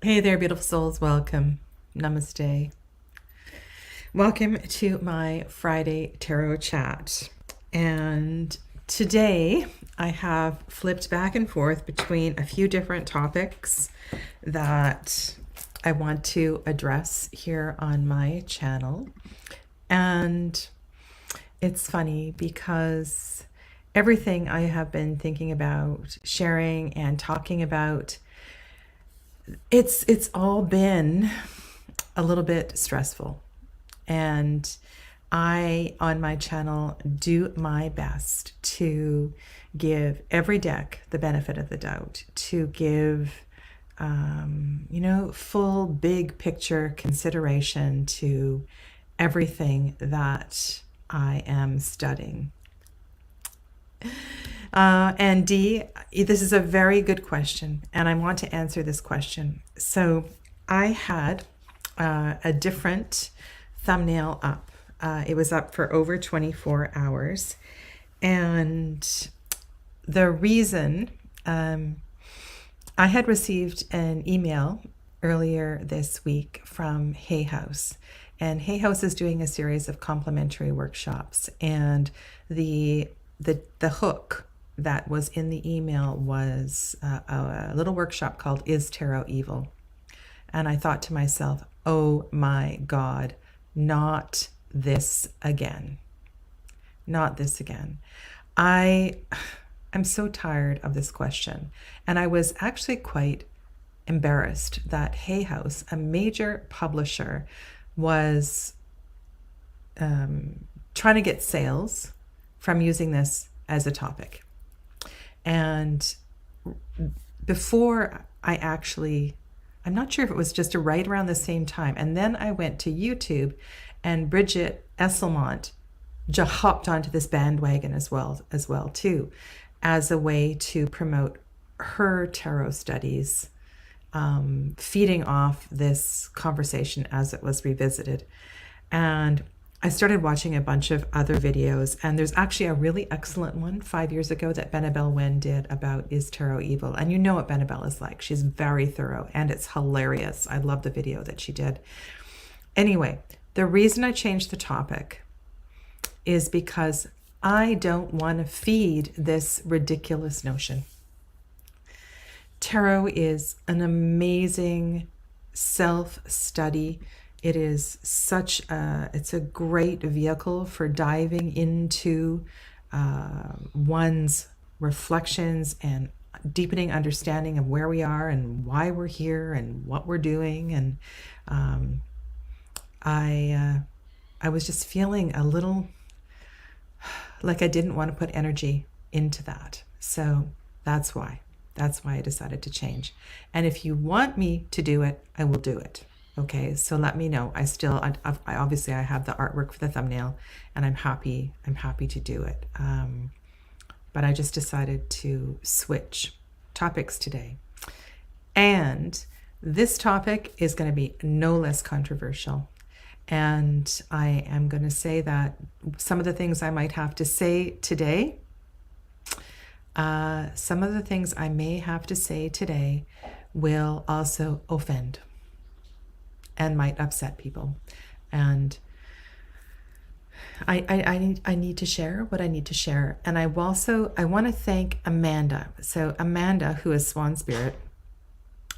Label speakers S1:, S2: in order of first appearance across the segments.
S1: Hey there, beautiful souls. Welcome. Namaste. Welcome to my Friday tarot chat. And today I have flipped back and forth between a few different topics that I want to address here on my channel. And it's funny because everything I have been thinking about, sharing, and talking about, it's all been a little bit stressful. And I, on my channel, do my best to give every deck the benefit of the doubt, to give, full big picture consideration to everything that I am studying. And Dee, this is a very good question, and I want to answer this question. So I had a different thumbnail up. It was up for over 24 hours. And the reason I had received an email earlier this week from Hay House. And Hay House is doing a series of complimentary workshops. And the hook that was in the email was a little workshop called Is Tarot Evil? And I thought to myself, oh my God, not this again. Not this again. I'm so tired of this question. And I was actually quite embarrassed that Hay House, a major publisher, was trying to get sales from using this as a topic. And before I'm not sure if it was just right around the same time. And then I went to YouTube, and Bridget Esselmont just hopped onto this bandwagon as well too, as a way to promote her tarot studies, feeding off this conversation as it was revisited. And I started watching a bunch of other videos, and there's actually a really excellent one 5 years ago that Benabel Wen did about Is Tarot Evil? And you know what Benabel is like. She's very thorough, and it's hilarious. I love the video that she did. Anyway, the reason I changed the topic is because I don't want to feed this ridiculous notion. Tarot is an amazing self-study. It is it's a great vehicle for diving into one's reflections and deepening understanding of where we are and why we're here and what we're doing. And I was just feeling a little like I didn't want to put energy into that. So that's why I decided to change. And if you want me to do it, I will do it. Okay, so let me know. I obviously I have the artwork for the thumbnail, and I'm happy to do it. But I just decided to switch topics today. And this topic is going to be no less controversial. And I am going to say that some of the things I might have to say today, some of the things I may have to say today will also offend and might upset people. And I need to share what I need to share. And I want to thank Amanda. So Amanda, who is Swan Spirit,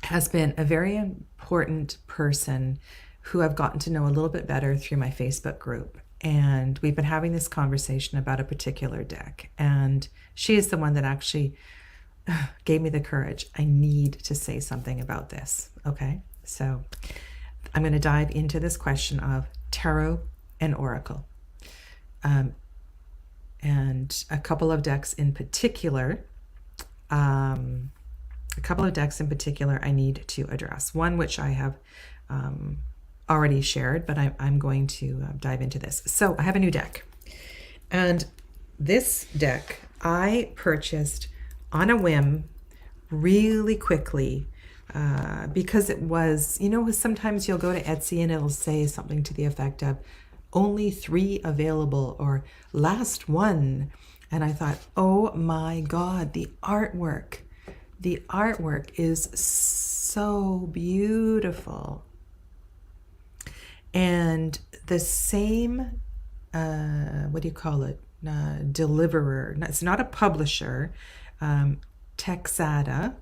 S1: has been a very important person who I've gotten to know a little bit better through my Facebook group. And we've been having this conversation about a particular deck. And she is the one that actually gave me the courage. I need to say something about this. Okay, so I'm going to dive into this question of tarot and oracle. And a couple of decks in particular, I need to address. One which I have already shared, but I'm going to dive into this. So I have a new deck. And this deck I purchased on a whim really quickly. Because it was, sometimes you'll go to Etsy and it'll say something to the effect of only 3 available or last one. And I thought, oh my God, the artwork is so beautiful. And the same, what do you call it? Deliverer. It's not a publisher. Texada,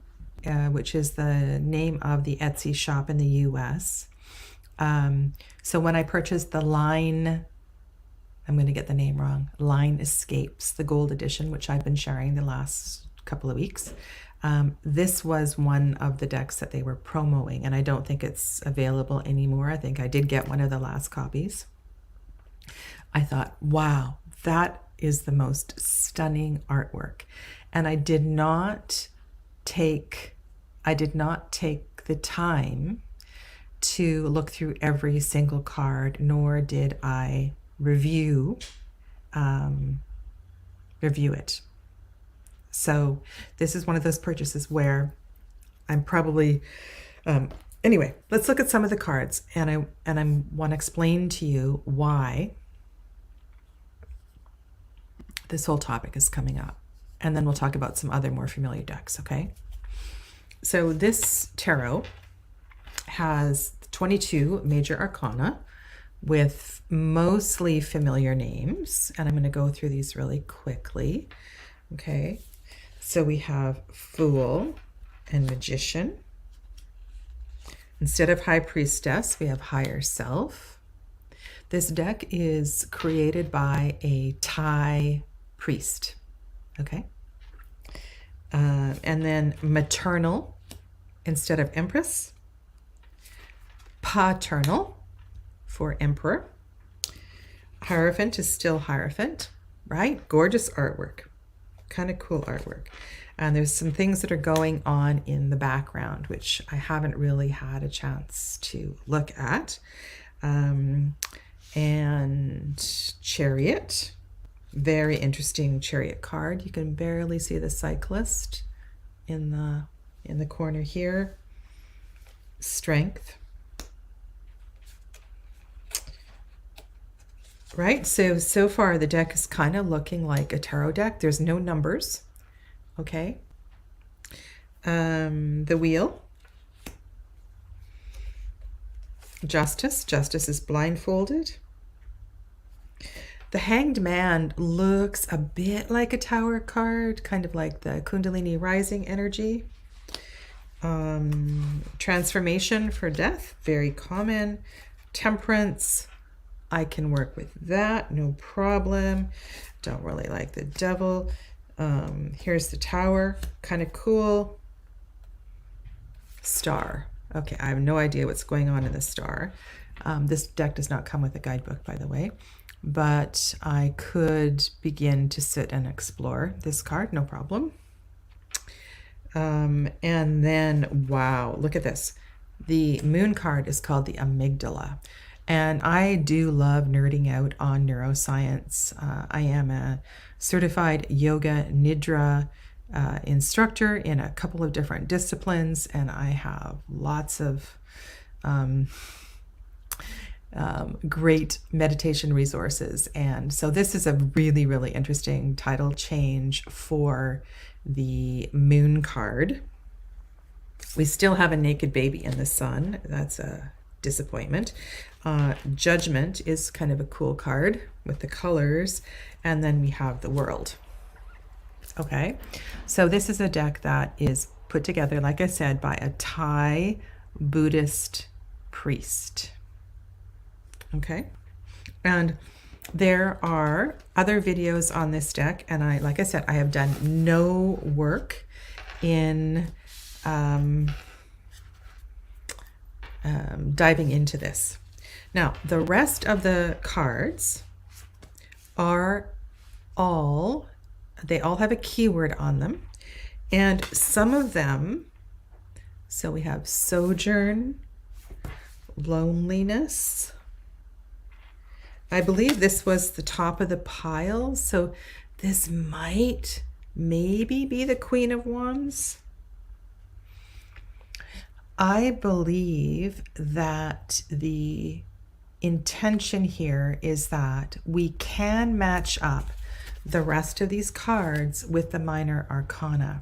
S1: which is the name of the Etsy shop in the US. So when I purchased the Line, I'm going to get the name wrong, Line Escapes, the gold edition, which I've been sharing the last couple of weeks. This was one of the decks that they were promoting, and I don't think it's available anymore. I think I did get one of the last copies. I thought, wow, that is the most stunning artwork. And I did not take the time to look through every single card, nor did I review it. So this is one of those purchases where I'm probably, anyway, let's look at some of the cards, and I want to explain to you why this whole topic is coming up. And then we'll talk about some other more familiar decks, okay? So this tarot has 22 major arcana with mostly familiar names, and I'm going to go through these really quickly, okay? So we have Fool and Magician. Instead of High Priestess, we have Higher Self. This deck is created by a Thai priest, okay? And then Maternal instead of Empress. Paternal for Emperor. Hierophant is still Hierophant, right? Gorgeous artwork. Kind of cool artwork. And there's some things that are going on in the background, which I haven't really had a chance to look at. And Chariot. Very interesting Chariot card. You can barely see the cyclist in the corner here. Strength. Right, so far the deck is kind of looking like a tarot deck. There's no numbers, okay? The Wheel. Justice. Justice is blindfolded. The Hanged Man looks a bit like a Tower card, kind of like the Kundalini Rising energy. Transformation for Death, very common. Temperance. I can work with that, no problem. Don't really like the Devil. Here's the Tower, kind of cool. Star. Okay, I have no idea what's going on in the Star. This deck does not come with a guidebook, by the way, but I could begin to sit and explore this card, no problem. And then, wow, look at this. The Moon card is called the Amygdala. And I do love nerding out on neuroscience. I am a certified yoga nidra instructor in a couple of different disciplines, and I have lots of great meditation resources. And so this is a really, really interesting title change for the Moon card. We still have a naked baby in the sun. That's a disappointment. Judgment is kind of a cool card with the colors, and then we have the World. Okay, so this is a deck that is put together, like I said, by a Thai Buddhist priest. Okay, and there are other videos on this deck, and like I said, I have done no work in diving into this. Now, the rest of the cards are they all have a keyword on them, and some of them, so we have Sojourn, Loneliness. I believe this was the top of the pile, so this might maybe be the Queen of Wands. I believe that the intention here is that we can match up the rest of these cards with the minor arcana.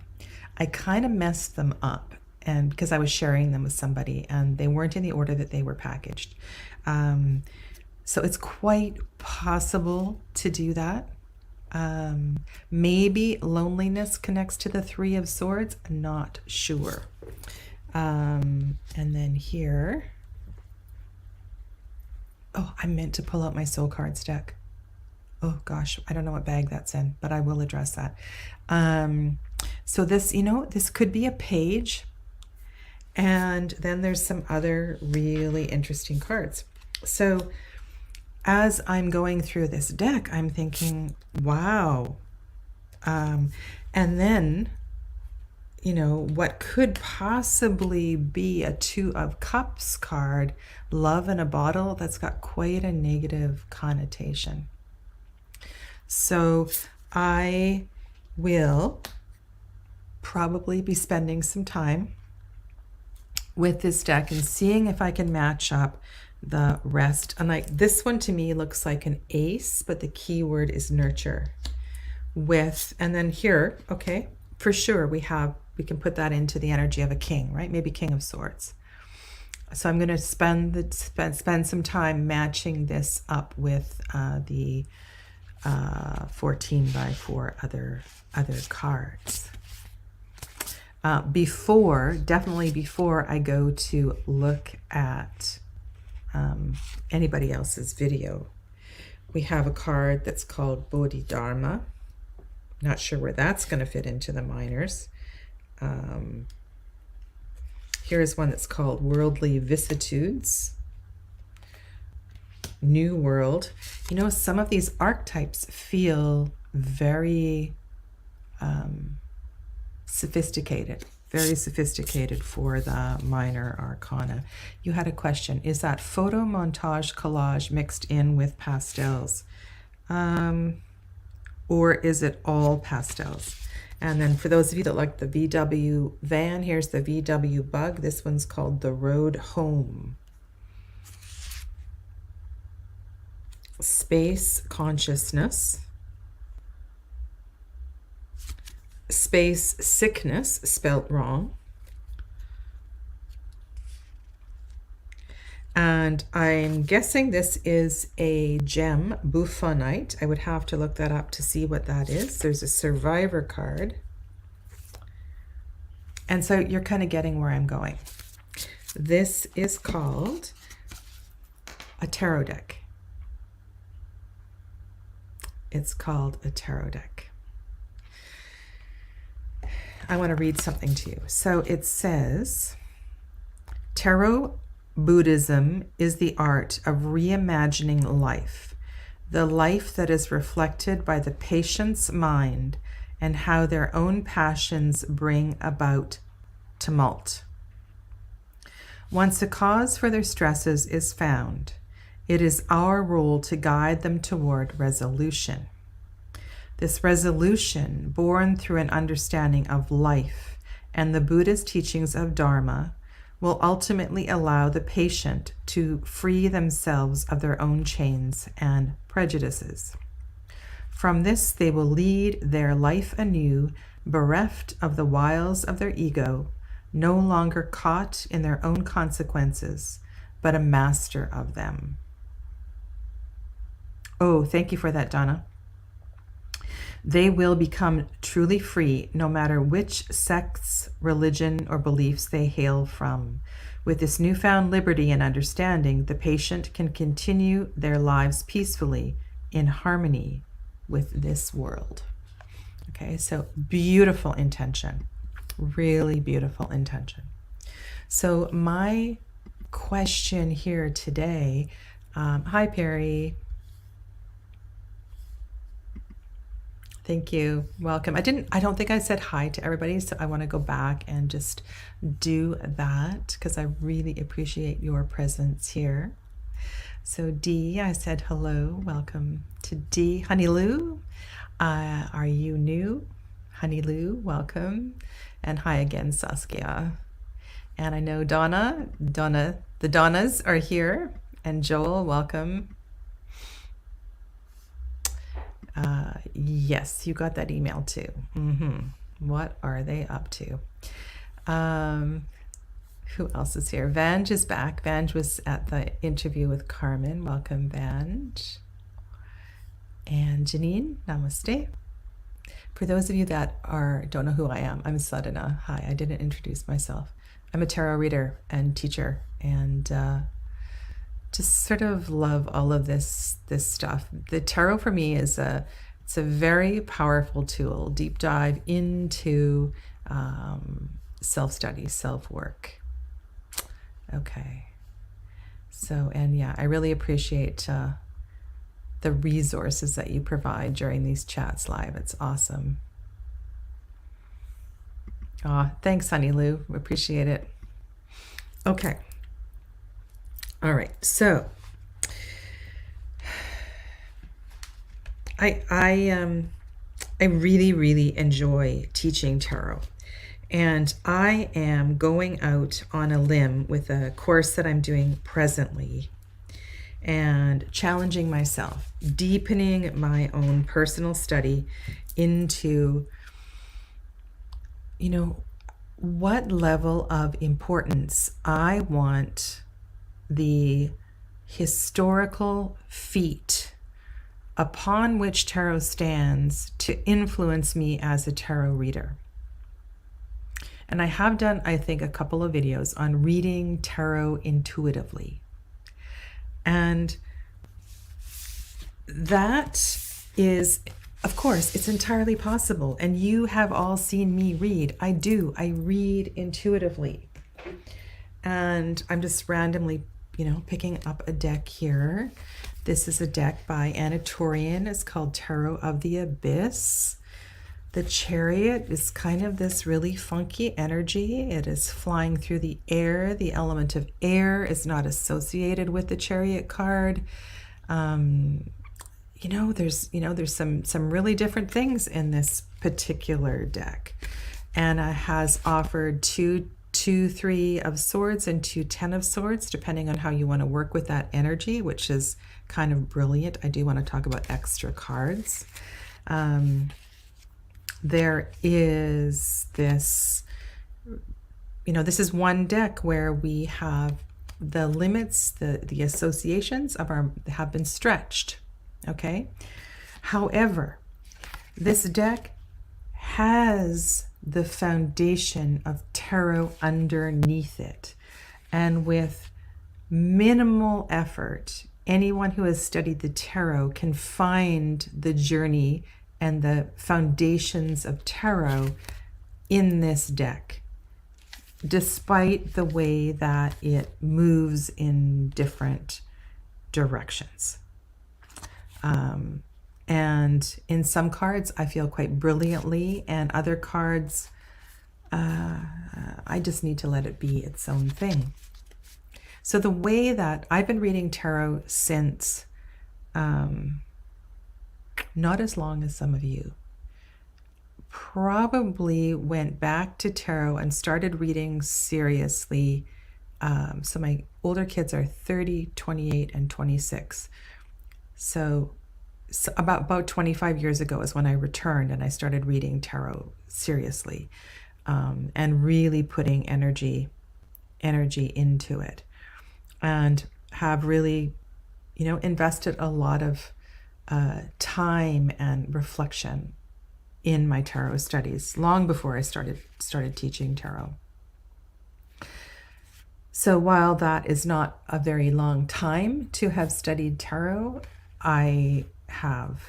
S1: I kind of messed them up, and because I was sharing them with somebody and they weren't in the order that they were packaged. So it's quite possible to do that. Maybe loneliness connects to the Three of Swords. Not sure. And then here, oh, I meant to pull out my soul cards deck. Oh gosh, I don't know what bag that's in, but I will address that. So this, this could be a page, and then there's some other really interesting cards. So as I'm going through this deck, I'm thinking, wow. And then, what could possibly be a Two of Cups card, love in a bottle, that's got quite a negative connotation. So I will probably be spending some time with this deck and seeing if I can match up the rest. And like this one to me looks like an ace, but the key word is nurture. And then here, okay, for sure we can put that into the energy of a king, right? Maybe King of Swords. So I'm going to spend some time matching this up with the 14 by 4 other cards. Definitely before I go to look at anybody else's video, we have a card that's called Bodhidharma. Not sure where that's going to fit into the minors. Here's one that's called Worldly Vicissitudes. New World. Some of these archetypes feel very sophisticated, very sophisticated for the minor arcana. You had a question, is that photo montage collage mixed in with pastels? Or is it all pastels? And then for those of you that like the VW van, here's the VW bug. This one's called The Road Home. Space consciousness. Space sickness, spelt wrong. And I'm guessing this is a gem, Buffonite. I would have to look that up to see what that is. There's a survivor card. And so you're kind of getting where I'm going. This is called a tarot deck. It's called a tarot deck. I want to read something to you. So it says, Tarot Buddhism is the art of reimagining life, the life that is reflected by the patient's mind and how their own passions bring about tumult. Once a cause for their stresses is found, it is our role to guide them toward resolution. This resolution, born through an understanding of life and the Buddhist teachings of Dharma, will ultimately allow the patient to free themselves of their own chains and prejudices. From this, they will lead their life anew, bereft of the wiles of their ego, no longer caught in their own consequences, but a master of them. Oh, thank you for that, Donna. They will become truly free, no matter which sects, religion, or beliefs they hail from. With this newfound liberty and understanding, the patient can continue their lives peacefully in harmony with this world. Okay, so beautiful intention, really beautiful intention. So my question here today, hi Perry. Thank you. Welcome. I don't think I said hi to everybody, so I want to go back and just do that because I really appreciate your presence here. So D, I said hello. Welcome to D. Honey Lou, are you new? Honey Lou, welcome. And hi again, Saskia. And I know Donna, the Donnas are here. And Joel, welcome. Yes, you got that email too. What are they up to? Who else is here? Vange is back. Vange was at the interview with Carmen. Welcome, Vange. And Janine, namaste. For those of you that don't know who I am, I'm Sadhana. Hi, I didn't introduce myself. I'm a tarot reader and teacher, and just sort of love all of this stuff. The tarot for me it's a very powerful tool, deep dive into self-study, self-work. Okay. So, and yeah, I really appreciate the resources that you provide during these chats live. It's awesome. Thanks, Honey Lou. Appreciate it. Okay. All right. So I really, really enjoy teaching tarot. And I am going out on a limb with a course that I'm doing presently and challenging myself, deepening my own personal study into, what level of importance I want the historical feat upon which tarot stands to influence me as a tarot reader. And I have done, I think, a couple of videos on reading tarot intuitively. And that is, of course, it's entirely possible. And you have all seen me read. I do. I read intuitively. And I'm just randomly, picking up a deck here. This is a deck by Anatorian. It's called Tarot of the Abyss. The Chariot is kind of this really funky energy. It is flying through the air. The element of air is not associated with the Chariot card. There's some really different things in this particular deck. Anna has offered two 3 of swords and 2 10 of swords, depending on how you want to work with that energy, which is kind of brilliant. I do want to talk about extra cards. There is this, this is one deck where we have the limits, the associations have been stretched, okay? However, this deck has the foundation of tarot underneath it. And with minimal effort, anyone who has studied the tarot can find the journey and the foundations of tarot in this deck, despite the way that it moves in different directions. And in some cards, I feel quite brilliantly, and other cards, I just need to let it be its own thing. So the way that I've been reading tarot since, not as long as some of you, probably went back to tarot and started reading seriously. So my older kids are 30, 28, and 26. So about 25 years ago is when I returned and I started reading tarot seriously, and really putting energy into it, and have really, invested a lot of time and reflection in my tarot studies long before I started teaching tarot. So while that is not a very long time to have studied tarot, I have,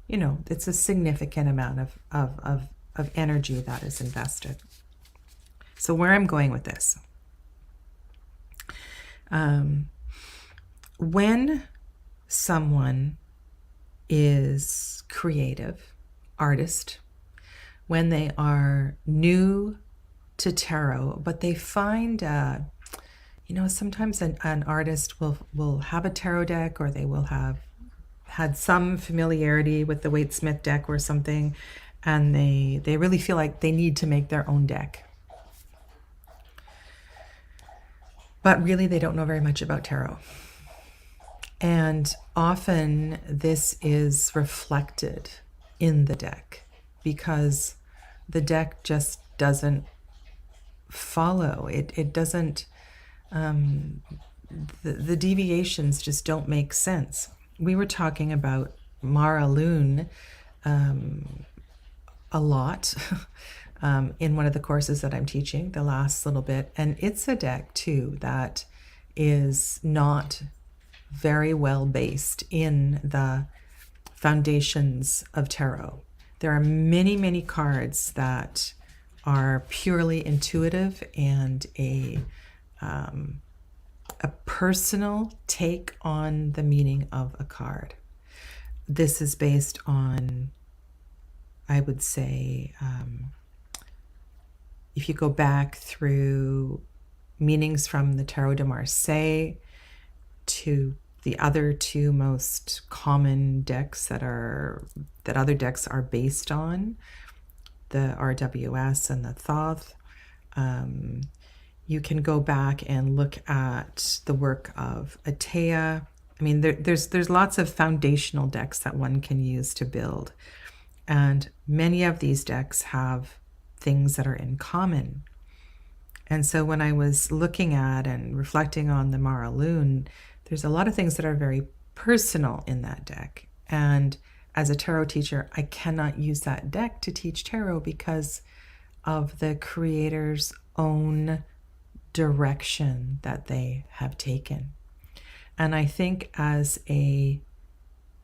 S1: it's a significant amount of energy that is invested. So where I'm going with this, when someone is creative, artist, when they are new to tarot, but they find, sometimes an artist will have a tarot deck, or they will have had some familiarity with the Waite Smith deck or something, and they really feel like they need to make their own deck. But really, they don't know very much about tarot. And often this is reflected in the deck because the deck just doesn't follow. It doesn't the deviations just don't make sense. We were talking about Mara Loon a lot in one of the courses that I'm teaching, the last little bit. And it's a deck too that is not very well based in the foundations of tarot. There are many, many cards that are purely intuitive and a personal take on the meaning of a card. This is based on, I would say, if you go back through meanings from the Tarot de Marseille to the other two most common decks that other decks are based on, the RWS and the Thoth, you can go back and look at the work of Atea. I mean, there's lots of foundational decks that one can use to build. And many of these decks have things that are in common. And so when I was looking at and reflecting on the Mara Loon, there's a lot of things that are very personal in that deck. And as a tarot teacher, I cannot use that deck to teach tarot because of the creator's own direction that they have taken. And I think as a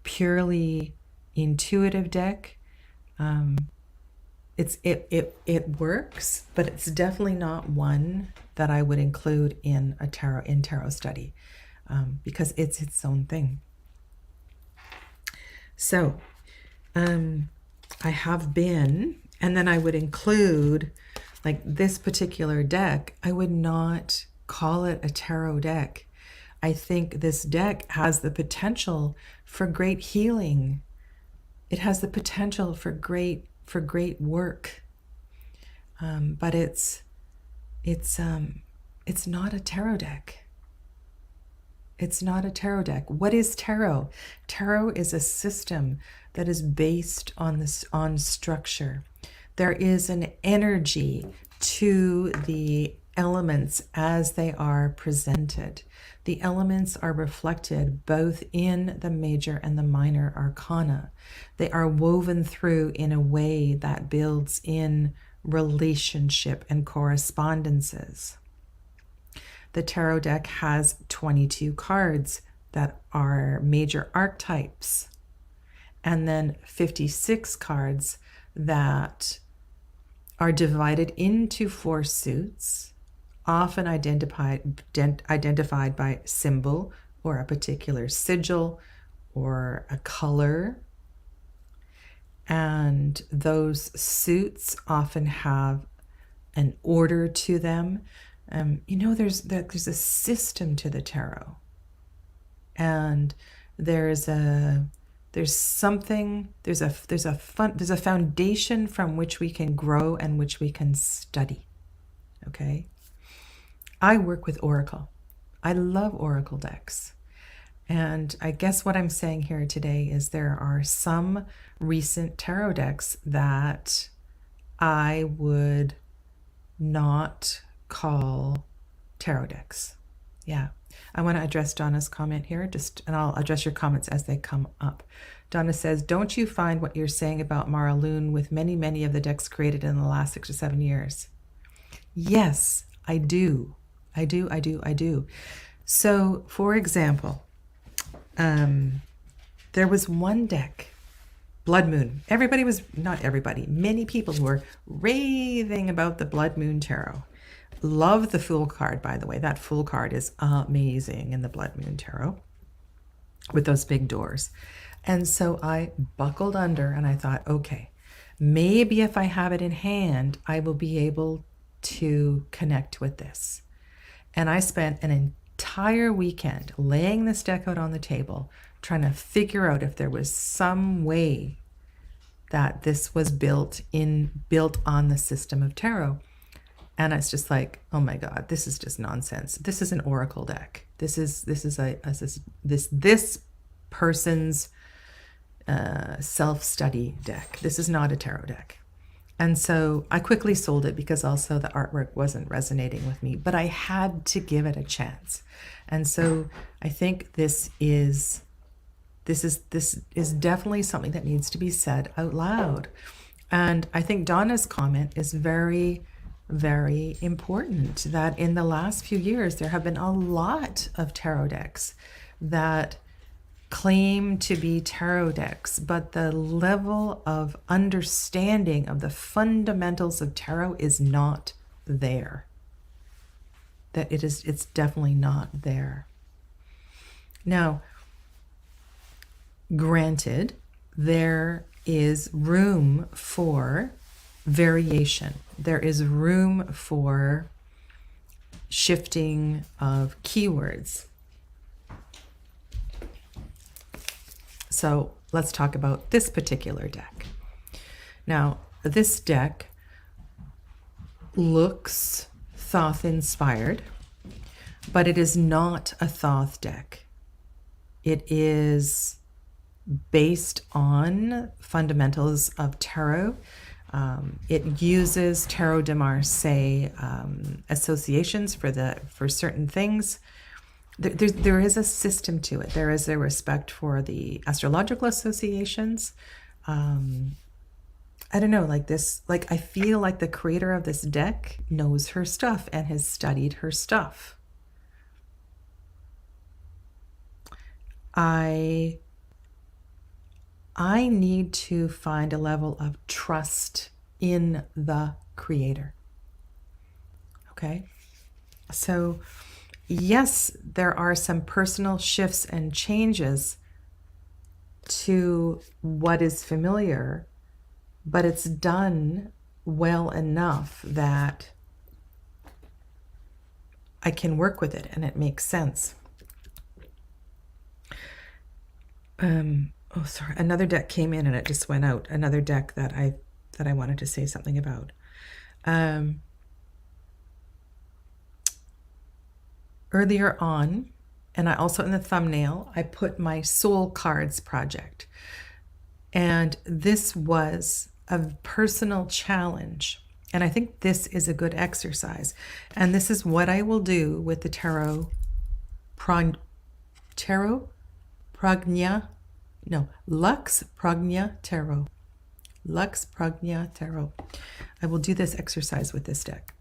S1: purely intuitive deck, it works, but it's definitely not one that I would include in a tarot study, because it's its own thing. So I have been, and then I would include, like this particular deck, I would not call it a tarot deck. I think this deck has the potential for great healing. It has the potential for great work, but it's not a tarot deck. It's not a tarot deck. What is tarot? Tarot is a system that is based on structure. There is an energy to the elements as they are presented. The elements are reflected both in the major and the minor arcana. They are woven through in a way that builds in relationship and correspondences. The tarot deck has 22 cards that are major archetypes, and then 56 cards that are divided into 4 suits, often identified by symbol or a particular sigil or a color. And those suits often have an order to them. There's a system to the tarot, and there's a foundation from which we can grow and which we can study. Okay, I work with Oracle. I love Oracle decks, and I guess what I'm saying here today is there are some recent tarot decks that I would not call tarot decks. Yeah. I want to address Donna's comment here, and I'll address your comments as they come up. Donna says, don't you find what you're saying about Mara Loon with many of the decks created in the last 6 or 7 years? Yes, I do. I do. So, for example, there was one deck, Blood Moon. Many people were raving about the Blood Moon Tarot. Love the Fool card, by the way. That Fool card is amazing in the Blood Moon Tarot with those big doors. And so I buckled under and I thought, okay, maybe if I have it in hand, I will be able to connect with this. And I spent an entire weekend laying this deck out on the table, trying to figure out if there was some way that this was built on the system of tarot. And it's just like, oh my God, this is just nonsense. This is an oracle deck. This is this person's self-study deck. This is not a tarot deck. And so I quickly sold it because also the artwork wasn't resonating with me, but I had to give it a chance. And so I think this is definitely something that needs to be said out loud. And I think Donna's comment is very, very important, that in the last few years, there have been a lot of tarot decks that claim to be tarot decks, but the level of understanding of the fundamentals of tarot is not there. It's definitely not there. Now, granted, there is room for variation. There is room for shifting of keywords. So let's talk about this particular deck. Now, this deck looks Thoth-inspired, but it is not a Thoth deck. It is based on fundamentals of tarot. It uses Tarot de Marseille associations for certain things. There is a system to it. There is a respect for the astrological associations. I don't know, I feel like the creator of this deck knows her stuff and has studied her stuff. I need to find a level of trust in the creator. Okay? So, yes, there are some personal shifts and changes to what is familiar, but it's done well enough that I can work with it and it makes sense. Oh, sorry. Another deck came in and it just went out. Another deck that I wanted to say something about. Earlier on, and I also in the thumbnail, I put my Soul Cards project. And this was a personal challenge. And I think this is a good exercise. And this is what I will do with the Lux Pragna Tarot. Lux Pragna Tarot. I will do this exercise with this deck.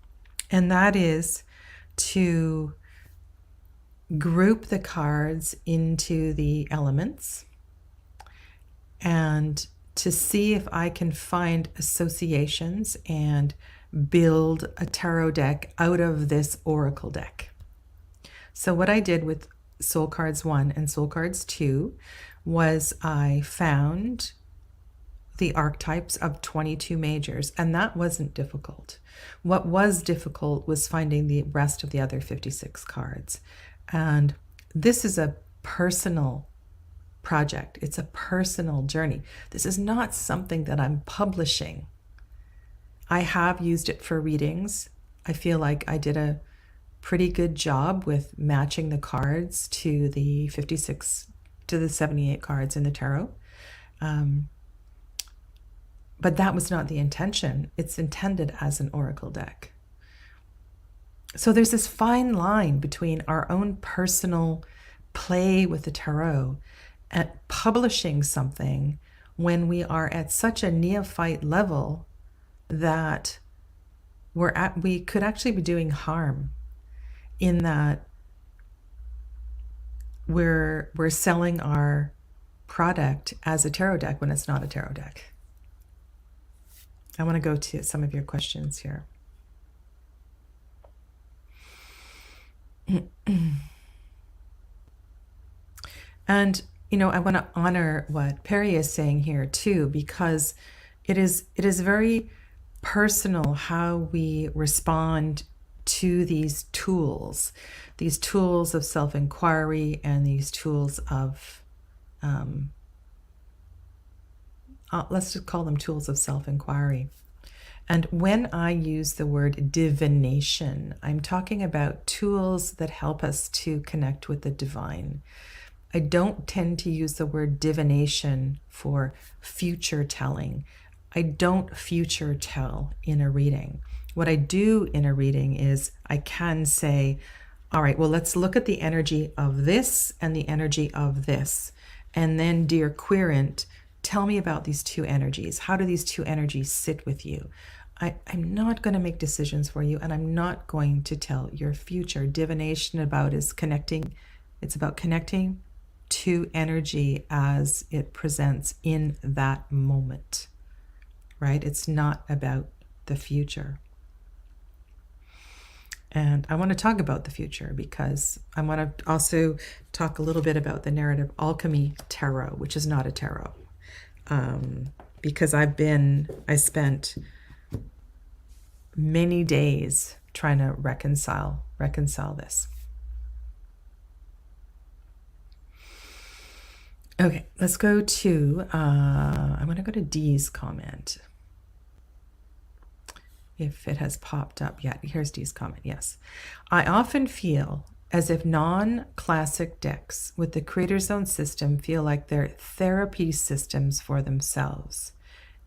S1: And that is to group the cards into the elements and to see if I can find associations and build a tarot deck out of this oracle deck. So what I did with Soul Cards 1 and Soul Cards 2 was I found the archetypes of 22 majors, and that wasn't difficult. What was difficult was finding the rest of the other 56 cards. And this is a personal project. It's a personal journey. This is not something that I'm publishing. I have used it for readings. I feel like I did a pretty good job with matching the cards to the 78 cards in the tarot. But that was not the intention. It's intended as an oracle deck. So there's this fine line between our own personal play with the tarot and publishing something when we are at such a neophyte level that we could actually be doing harm, in that we're selling our product as a tarot deck when it's not a tarot deck. I want to go to some of your questions here. And, I want to honor what Perry is saying here too, because it is very personal how we respond to these tools of self-inquiry and these tools of, let's just call them tools of self-inquiry. And when I use the word divination, I'm talking about tools that help us to connect with the divine. I don't tend to use the word divination for future telling. I don't future tell in a reading. What I do in a reading is I can say, all right, well, let's look at the energy of this and the energy of this. And then, dear querent, tell me about these two energies. How do these two energies sit with you? I'm not going to make decisions for you, and I'm not going to tell your future. Divination is connecting. It's about connecting to energy as it presents in that moment, right? It's not about the future. And I want to talk about the future because I want to also talk a little bit about the Narrative Alchemy Tarot, which is not a tarot. Because I spent many days trying to reconcile this. Okay, let's go to, I'm going to go to Dee's comment. If it has popped up yet. Here's Dee's comment. Yes. I often feel as if non-classic decks with the Creator's Own system feel like they're therapy systems for themselves,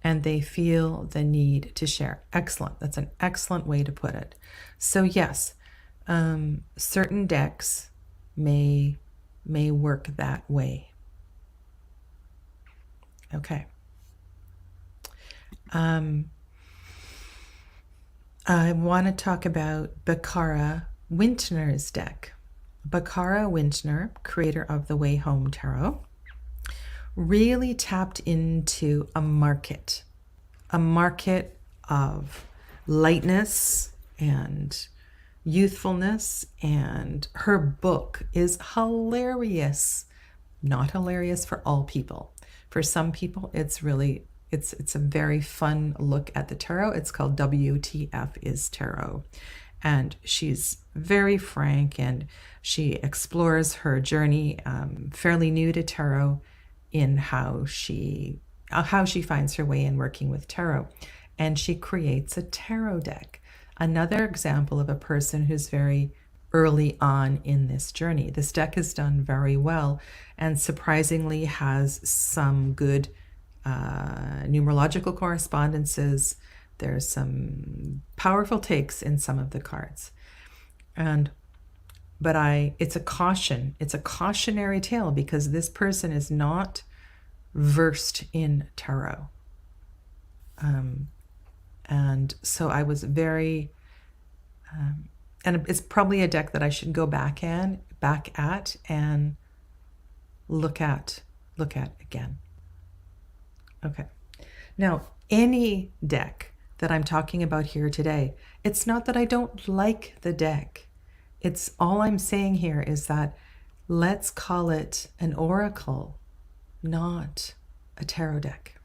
S1: and they feel the need to share. Excellent. That's an excellent way to put it. So yes, certain decks may work that way. Okay. I want to talk about Bakara Wintner's deck. Bakara Wintner, creator of the Way Home Tarot, really tapped into a market of lightness and youthfulness, and her book is hilarious. Not hilarious for all people. For some people, it's a very fun look at the tarot. It's called WTF is Tarot. And she's very frank, and she explores her journey, fairly new to tarot, in how she finds her way in working with tarot. And she creates a tarot deck. Another example of a person who's very early on in this journey. This deck is done very well and surprisingly has some good numerological correspondences. There's some powerful takes in some of the cards. But it's a cautionary tale because this person is not versed in tarot. And so I was very, and it's probably a deck that I should go back at and look at again. Okay. Now, any deck that I'm talking about here today, it's not that I don't like the deck. It's all I'm saying here is that let's call it an oracle, not a tarot deck.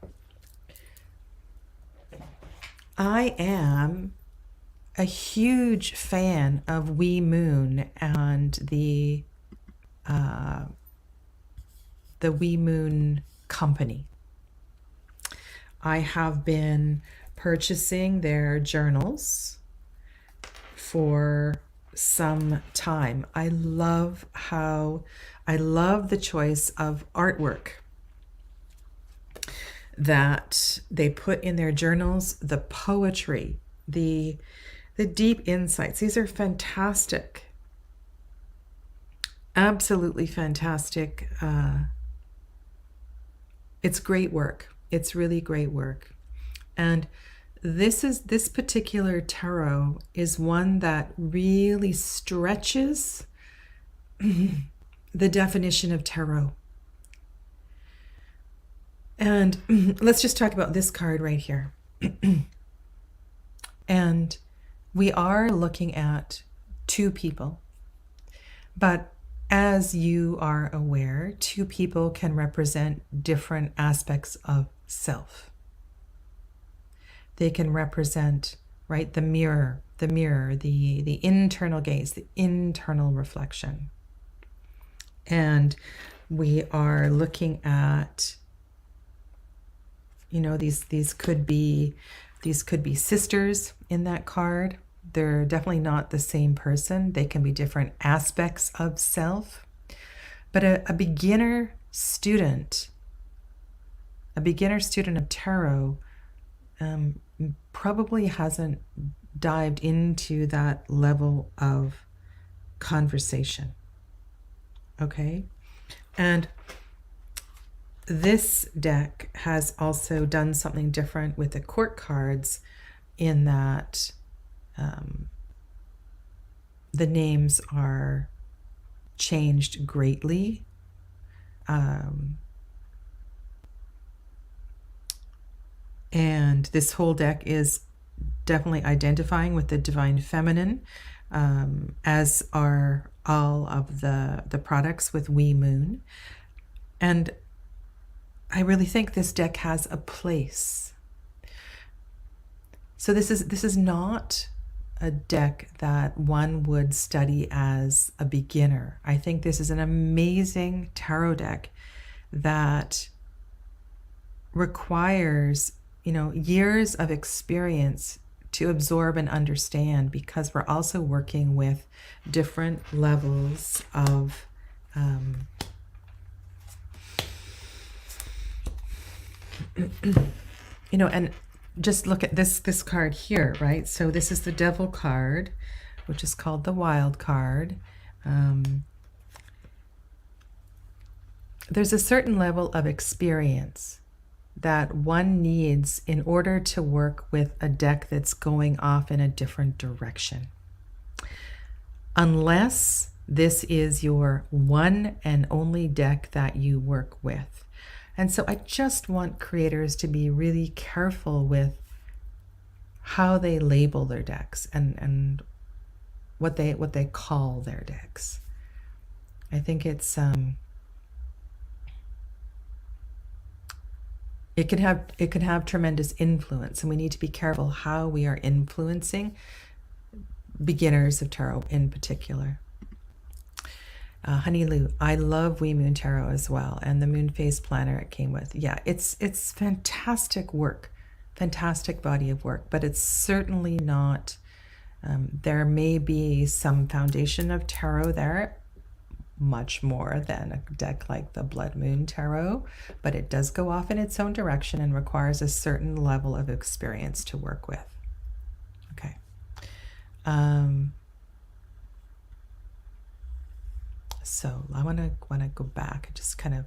S1: I am a huge fan of Wee Moon and the Wee Moon Company. I have been purchasing their journals for some time. I love the choice of artwork that they put in their journals, the poetry, the deep insights. These are fantastic. Absolutely fantastic. It's great work. It's really great work. And this particular tarot is one that really stretches the definition of tarot. And let's just talk about this card right here. And we are looking at two people, but as you are aware, two people can represent different aspects of self. They can represent, right, the mirror, the internal gaze, the internal reflection. And we are looking at, these could be sisters in that card. They're definitely not the same person. They can be different aspects of self. But a beginner student of tarot probably hasn't dived into that level of conversation. Okay? And this deck has also done something different with the court cards in that the names are changed greatly. And this whole deck is definitely identifying with the Divine Feminine, as are all of the products with Wee Moon. And I really think this deck has a place. So this is not a deck that one would study as a beginner. I think this is an amazing tarot deck that requires, years of experience to absorb and understand, because we're also working with different levels of and just look at this card here, right? So this is the Devil card, which is called the Wild card. There's a certain level of experience that one needs in order to work with a deck that's going off in a different direction. Unless this is your one and only deck that you work with. And so I just want creators to be really careful with how they label their decks and what they call their decks. I think it's it can have tremendous influence, and we need to be careful how we are influencing beginners of tarot in particular. Honey Lou, I love Wee Moon Tarot as well, and the Moon Phase Planner it came with. Yeah, it's fantastic work, fantastic body of work, but it's certainly not. There may be some foundation of tarot there, much more than a deck like the Blood Moon Tarot, but it does go off in its own direction and requires a certain level of experience to work with. Okay. So I want to go back and just kind of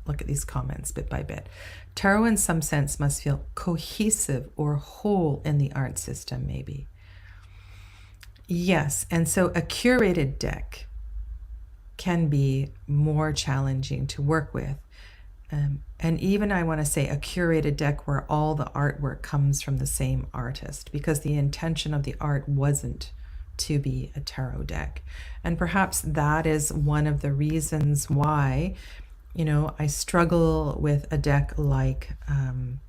S1: look at these comments bit by bit. Tarot in some sense must feel cohesive or whole in the art system, maybe. Yes, and so a curated deck can be more challenging to work with. And even I want to say a curated deck where all the artwork comes from the same artist, because the intention of the art wasn't to be a tarot deck. And perhaps that is one of the reasons why, I struggle with a deck like, and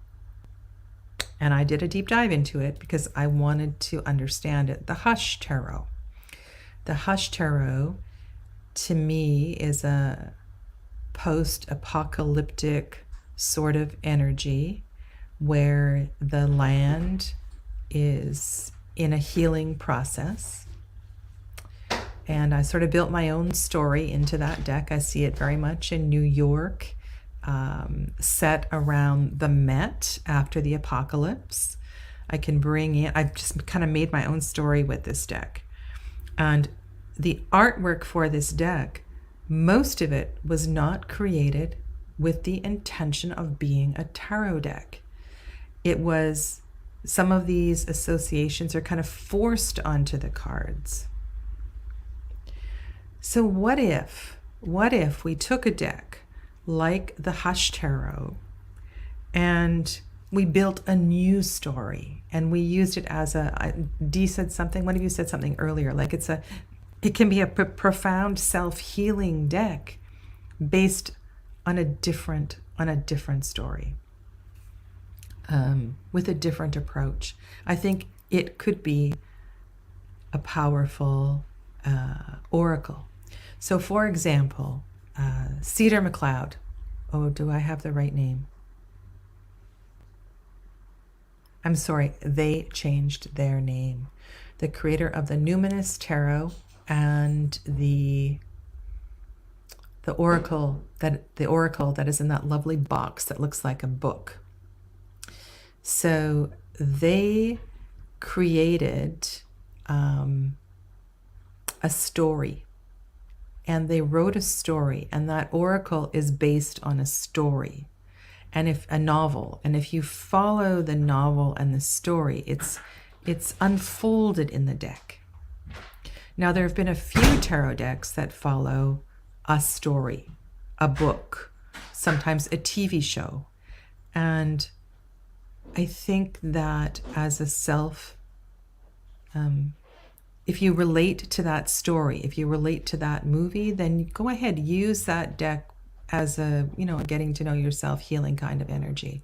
S1: I did a deep dive into it because I wanted to understand it, the Hush Tarot. The Hush Tarot, to me, is a post-apocalyptic sort of energy where the land is in a healing process. And I sort of built my own story into that deck. I see it very much in New York, set around the Met after the apocalypse. I can bring in, I've just kind of made my own story with this deck. And the artwork for this deck, most of it was not created with the intention of being a tarot deck. It was, some of these associations are kind of forced onto the cards. So what if we took a deck like the Hush Tarot and we built a new story and we used it as Dee said something, one of you said something earlier, like it can be a profound self-healing deck based on a different story, with a different approach. I think it could be a powerful oracle. So for example, Cedar McLeod. Oh, do I have the right name? I'm sorry, they changed their name. The creator of the Numinous Tarot and the oracle that is in that lovely box that looks like a book. So they created a story, and they wrote a story, and that oracle is based on a story, and if a novel, and if you follow the novel and the story, it's unfolded in the deck. Now, there have been a few tarot decks that follow a story, a book, sometimes a TV show, and I think that as a self, if you relate to that story, if you relate to that movie, then go ahead, use that deck as a, getting to know yourself, healing kind of energy.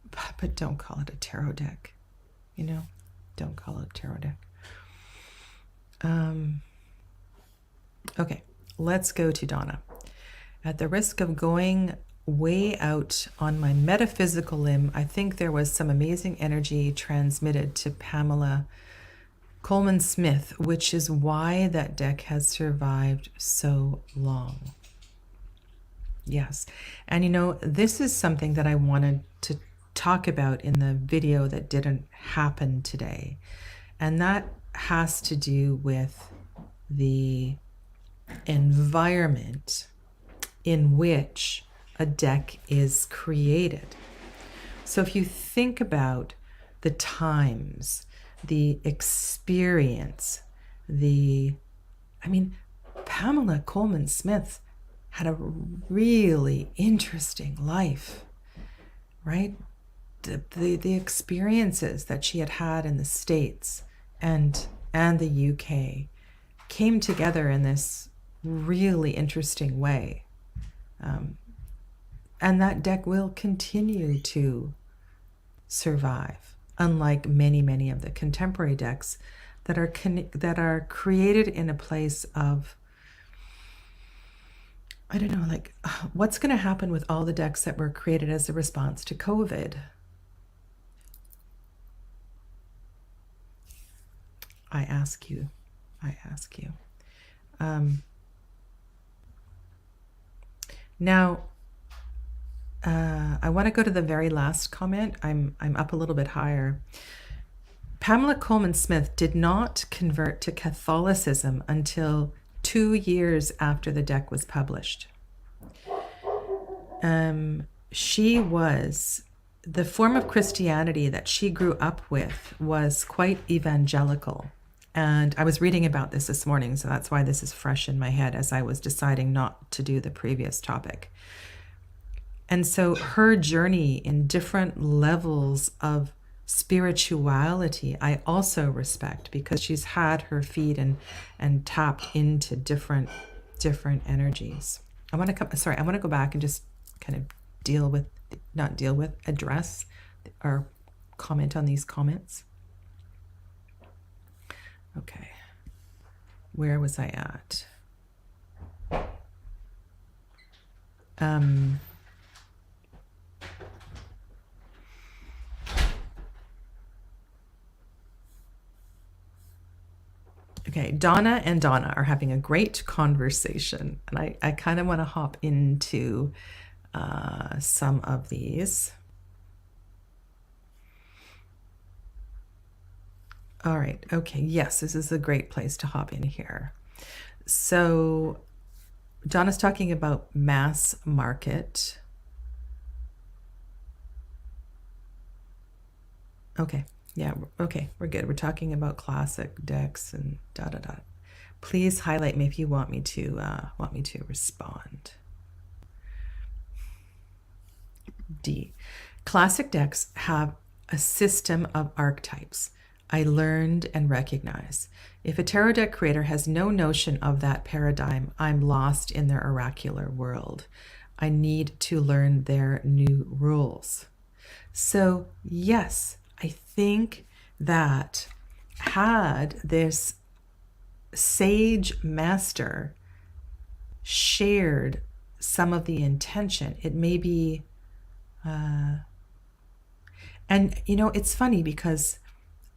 S1: But don't call it a tarot deck, don't call it a tarot deck. Okay, let's go to Donna. At the risk of going way out on my metaphysical limb, I think there was some amazing energy transmitted to Pamela Coleman Smith, which is why that deck has survived so long. Yes. And this is something that I wanted to talk about in the video that didn't happen today. And that has to do with the environment in which a deck is created. So if you think about the times, the experience, Pamela Coleman Smith had a really interesting life, right? The experiences that she had in the States and the UK came together in this really interesting way. And that deck will continue to survive, unlike many, many of the contemporary decks that are created in a place of, I don't know, like, what's going to happen with all the decks that were created as a response to COVID? I ask you. Now, I want to go to the very last comment. I'm up a little bit higher. Pamela Coleman Smith did not convert to Catholicism until 2 years after the deck was published. The form of Christianity that she grew up with was quite evangelical. And I was reading about this morning, so that's why this is fresh in my head as I was deciding not to do the previous topic. And so her journey in different levels of spirituality, I also respect, because she's had her feet and tapped into different energies. I want to go back and just kind of address or comment on these comments. Okay, where was I at? Okay, Donna and Donna are having a great conversation, and I kind of want to hop into some of these. All right, okay, yes, this is a great place to hop in here. So Donna's talking about mass market. Okay, yeah, okay, we're good. We're talking about classic decks and da-da-da. Please highlight me if you want me to respond. D. Classic decks have a system of archetypes I learned and recognize. If a tarot deck creator has no notion of that paradigm, I'm lost in their oracular world. I need to learn their new rules. So yes, I think that had this sage master shared some of the intention, it may be, and it's funny because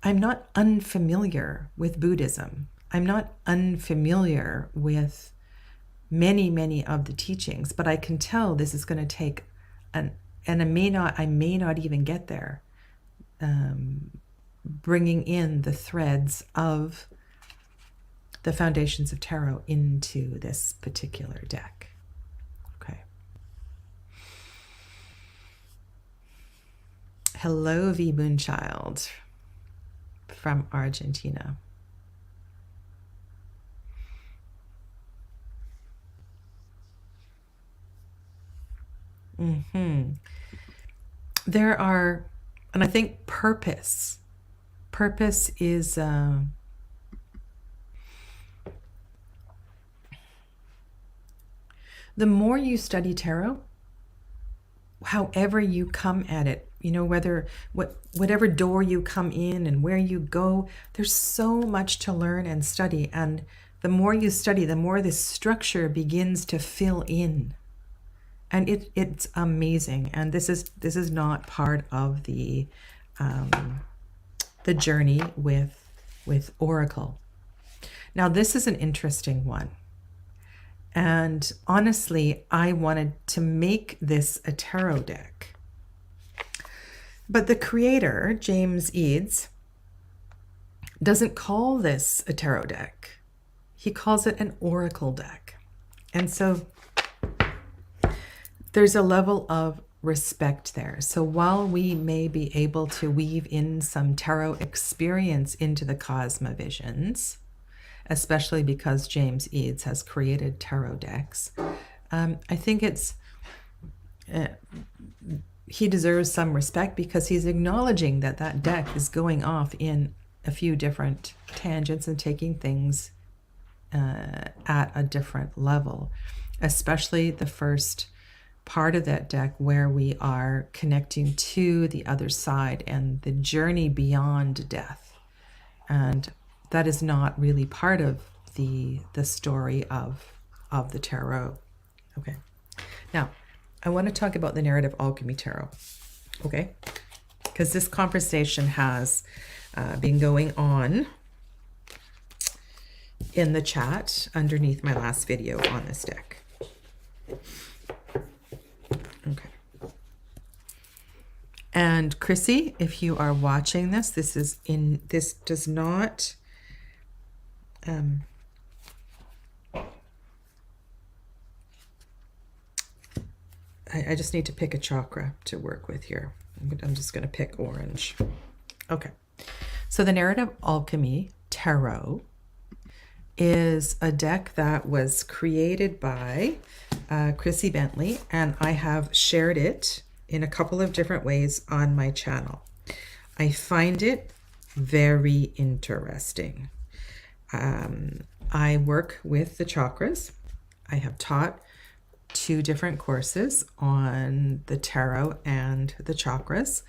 S1: I'm not unfamiliar with Buddhism. I'm not unfamiliar with many of the teachings, but I can tell this is going to take I may not even get there. bringing in the threads of the foundations of tarot into this particular deck. Okay. Hello, V Moonchild from Argentina. There are, and I think purpose is the more you study tarot, however you come at it, whatever door you come in and where you go, there's so much to learn and study. And the more you study, the more this structure begins to fill in. And it's amazing. And this is not part of the journey with Oracle. Now, this is an interesting one. And honestly, I wanted to make this a tarot deck. But the creator, James Eads, doesn't call this a tarot deck. He calls it an oracle deck. And so there's a level of respect there. So while we may be able to weave in some tarot experience into the Cosmovisions, especially because James Eads has created tarot decks, I think he deserves some respect because he's acknowledging that deck is going off in a few different tangents and taking things at a different level, especially the first part of that deck where we are connecting to the other side and the journey beyond death. And that is not really part of the story of the tarot. Okay. Now, I want to talk about the Narrative Alchemy Tarot. Okay. Because this conversation has been going on in the chat underneath my last video on this deck. Okay. And Chrissy, if you are watching this, this does not I just need to pick a chakra to work with here. I'm just going to pick orange. Okay. So the Narrative Alchemy Tarot is a deck that was created by Chrissy Bentley, and I have shared it in a couple of different ways on my channel. I find it very interesting. I work with the chakras. I have taught 2 different courses on the tarot and the chakras.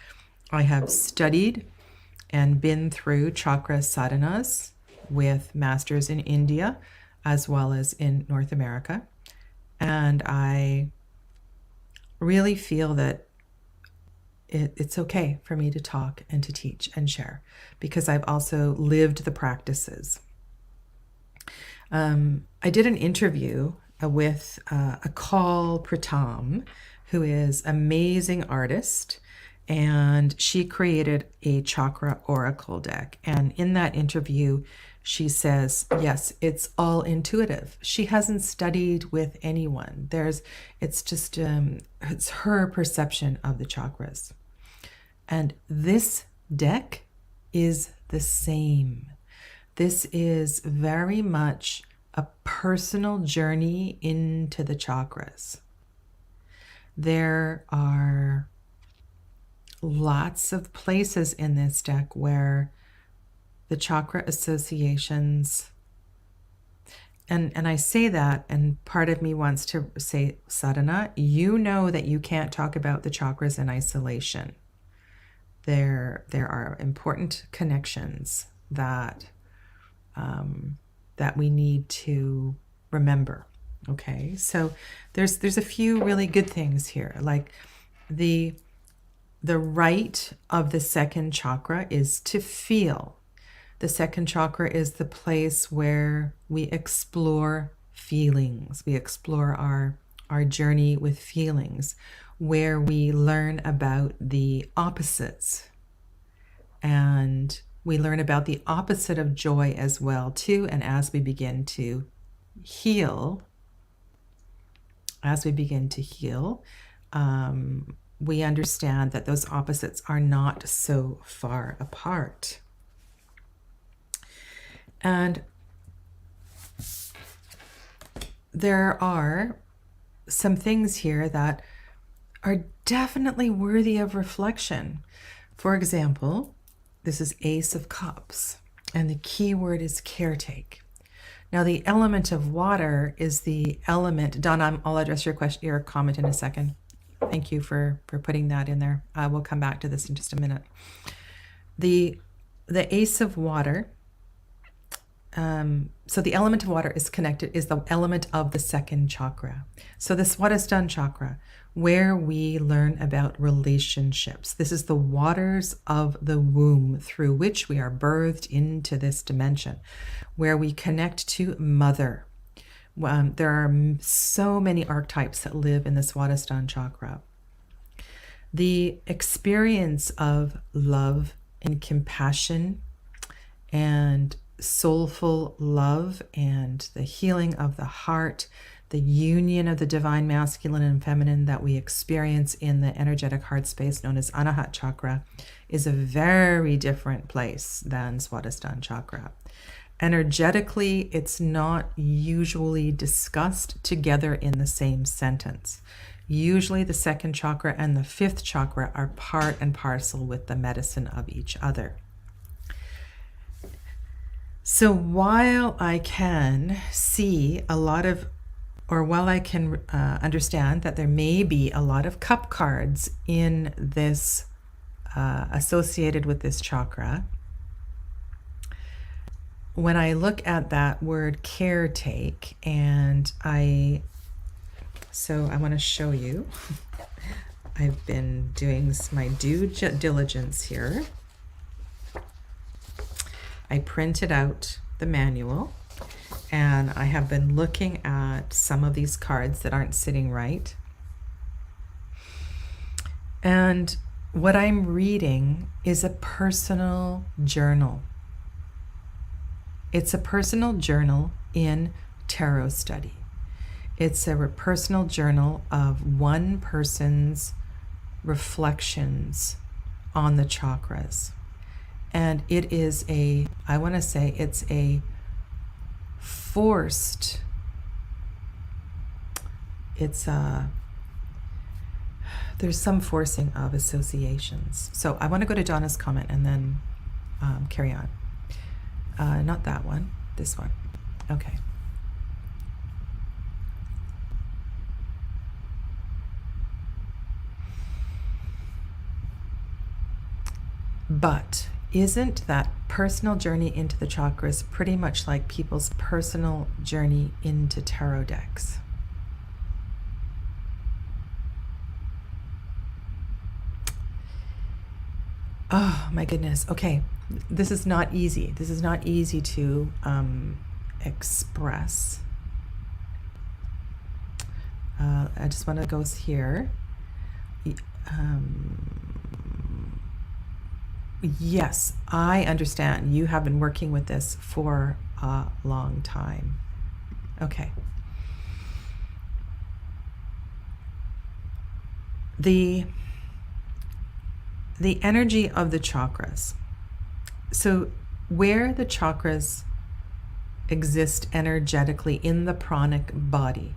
S1: I have studied and been through chakra sadhanas with masters in India as well as in North America. And I really feel that it's okay for me to talk and to teach and share because I've also lived the practices. I did an interview with Akal Pratam, who is an amazing artist, and she created a chakra oracle deck. And in that interview, she says, yes, it's all intuitive. She hasn't studied with anyone. It's her perception of the chakras. And this deck is the same. This is very much a personal journey into the chakras. There are lots of places in this deck where the chakra associations, and I say that, and part of me wants to say, Sadhana, you know that you can't talk about the chakras in isolation. There are important connections that we need to remember. Okay, so there's a few really good things here, like the right of the second chakra is to feel. The second chakra is the place where we explore feelings. We explore our journey with feelings, where we learn about the opposites. And we learn about the opposite of joy as well, too. And as we begin to heal, we understand that those opposites are not so far apart. And there are some things here that are definitely worthy of reflection. For example, this is Ace of Cups, and the key word is caretake. Now, the element of water is the element. Donna, I'll address your comment in a second. Thank you for putting that in there. We'll come back to this in just a minute. The Ace of Water. So the element of water is the element of the second chakra. So the Swadhisthana chakra, where we learn about relationships. This is the waters of the womb through which we are birthed into this dimension, where we connect to mother. There are so many archetypes that live in the Swadhisthana chakra. The experience of love and compassion and soulful love and the healing of the heart, the union of the divine masculine and feminine that we experience in the energetic heart space known as Anahat chakra is a very different place than Swadhisthana chakra. Energetically, it's not usually discussed together in the same sentence. Usually the second chakra and the fifth chakra are part and parcel with the medicine of each other. So while I can see while I can understand that there may be a lot of cup cards in this, associated with this chakra, when I look at that word caretake, and I want to show you, I've been doing my due diligence here. I printed out the manual, and I have been looking at some of these cards that aren't sitting right. And what I'm reading is a personal journal. It's a personal journal in tarot study. It's a personal journal of one person's reflections on the chakras. And it is it's a forced, there's some forcing of associations. So I want to go to Donna's comment and then carry on. Not that one, this one. Okay. But isn't that personal journey into the chakras pretty much like people's personal journey into tarot decks? Oh my goodness. Okay. This is not easy. This is not easy to express. I just want to go here. Yes, I understand. You have been working with this for a long time. Okay. The energy of the chakras. So where the chakras exist energetically in the pranic body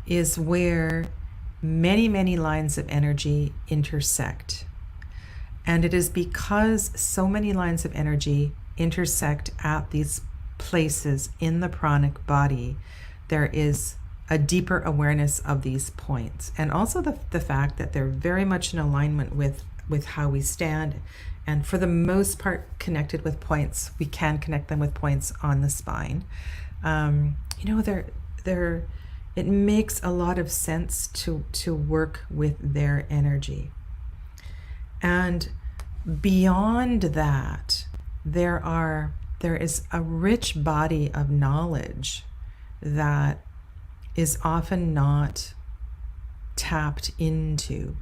S1: is where many, many lines of energy intersect. And it is because so many lines of energy intersect at these places in the pranic body, there is a deeper awareness of these points. And also the fact that they're very much in alignment with how we stand. And for the most part connected with points. We can connect them with points on the spine. It makes a lot of sense to work with their energy. And beyond that, there is a rich body of knowledge that is often not tapped into.